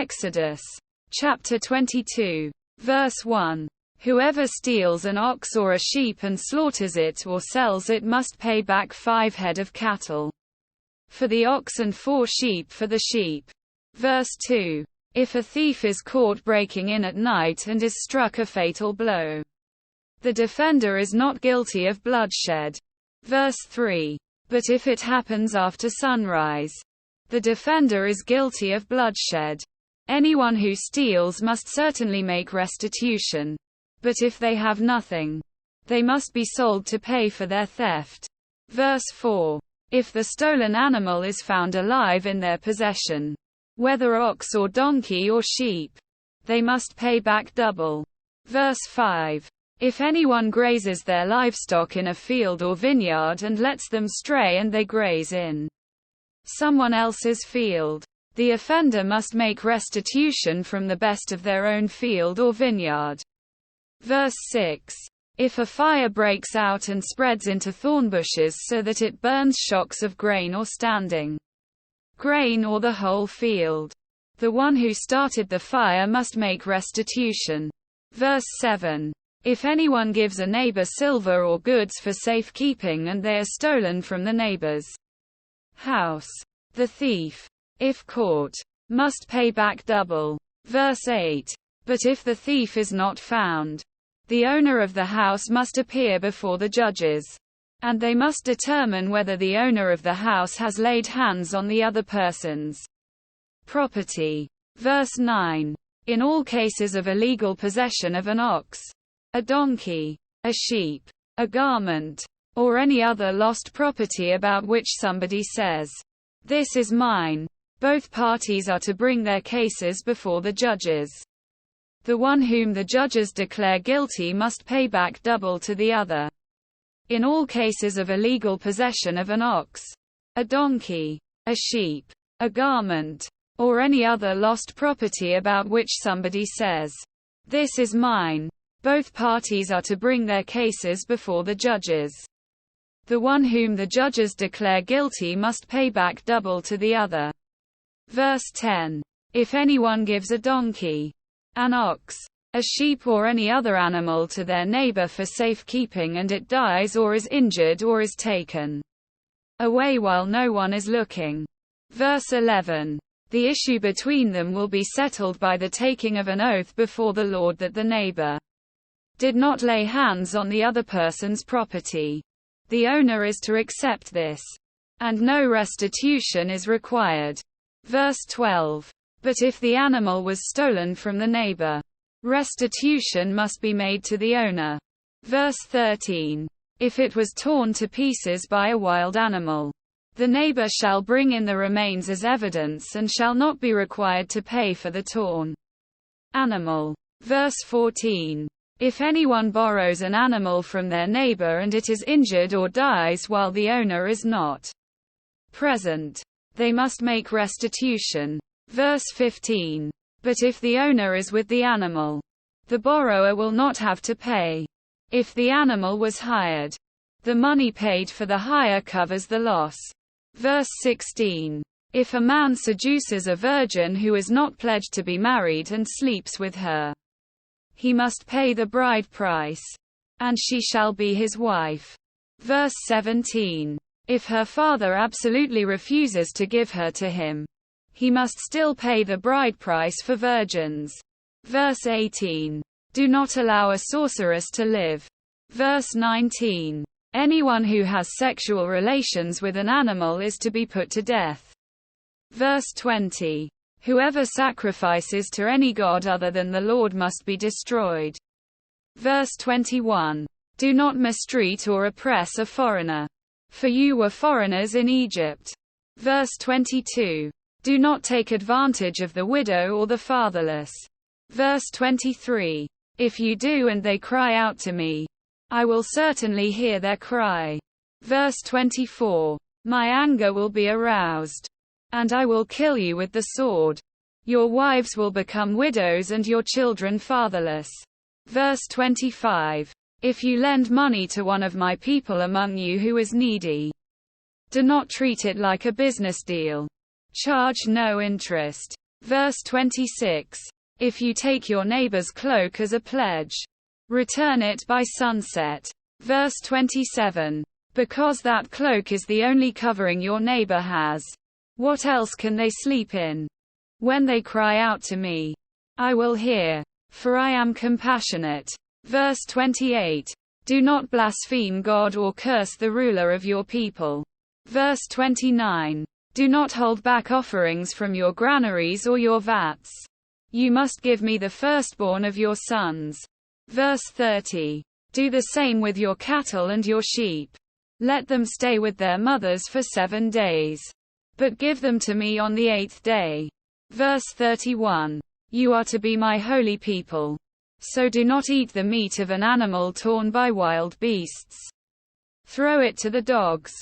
Exodus chapter 22, verse 1. Whoever steals an ox or a sheep and slaughters it or sells it must pay back 5 head of cattle for the ox and 4 sheep for the sheep. Verse 2. If a thief is caught breaking in at night and is struck a fatal blow, the defender is not guilty of bloodshed. Verse 3. But if it happens after sunrise, the defender is guilty of bloodshed. Anyone who steals must certainly make restitution. But if they have nothing, they must be sold to pay for their theft. Verse 4. If the stolen animal is found alive in their possession, whether ox or donkey or sheep, they must pay back double. Verse 5. If anyone grazes their livestock in a field or vineyard and lets them stray and they graze in someone else's field, the offender must make restitution from the best of their own field or vineyard. Verse 6. If a fire breaks out and spreads into thorn bushes so that it burns shocks of grain or standing grain or the whole field, the one who started the fire must make restitution. Verse 7. If anyone gives a neighbor silver or goods for safekeeping and they are stolen from the neighbor's house, the thief, if caught, must pay back double. Verse 8. But if the thief is not found, the owner of the house must appear before the judges, and they must determine whether the owner of the house has laid hands on the other person's property. Verse 9. In all cases of illegal possession of an ox, a donkey, a sheep, a garment, or any other lost property about which somebody says, "This is mine," both parties are to bring their cases before the judges. The one whom the judges declare guilty must pay back double to the other. In all cases of illegal possession of an ox, a donkey, a sheep, a garment, or any other lost property about which somebody says, "This is mine," both parties are to bring their cases before the judges. The one whom the judges declare guilty must pay back double to the other. Verse 10. If anyone gives a donkey, an ox, a sheep or any other animal to their neighbor for safekeeping and it dies or is injured or is taken away while no one is looking. Verse 11. The issue between them will be settled by the taking of an oath before the Lord that the neighbor did not lay hands on the other person's property. The owner is to accept this, and no restitution is required. Verse 12. But if the animal was stolen from the neighbor, restitution must be made to the owner. Verse 13. If it was torn to pieces by a wild animal, the neighbor shall bring in the remains as evidence and shall not be required to pay for the torn animal. Verse 14. If anyone borrows an animal from their neighbor and it is injured or dies while the owner is not present, they must make restitution. Verse 15. But if the owner is with the animal, the borrower will not have to pay. If the animal was hired, the money paid for the hire covers the loss. Verse 16. If a man seduces a virgin who is not pledged to be married and sleeps with her, he must pay the bride price, and she shall be his wife. Verse 17. If her father absolutely refuses to give her to him, he must still pay the bride price for virgins. Verse 18. Do not allow a sorceress to live. Verse 19. Anyone who has sexual relations with an animal is to be put to death. Verse 20. Whoever sacrifices to any god other than the Lord must be destroyed. Verse 21. Do not mistreat or oppress a foreigner, for you were foreigners in Egypt. Verse 22. Do not take advantage of the widow or the fatherless. Verse 23. If you do and they cry out to me, I will certainly hear their cry. Verse 24. My anger will be aroused, and I will kill you with the sword. Your wives will become widows and your children fatherless. Verse 25. If you lend money to one of my people among you who is needy, do not treat it like a business deal. Charge no interest. Verse 26. If you take your neighbor's cloak as a pledge, return it by sunset. Verse 27. Because that cloak is the only covering your neighbor has. What else can they sleep in? When they cry out to me, I will hear, for I am compassionate. Verse 28. Do not blaspheme God or curse the ruler of your people. Verse 29. Do not hold back offerings from your granaries or your vats. You must give me the firstborn of your sons. Verse 30. Do the same with your cattle and your sheep. Let them stay with their mothers for 7 days. But give them to me on the 8th day. Verse 31. You are to be my holy people. So do not eat the meat of an animal torn by wild beasts. Throw it to the dogs.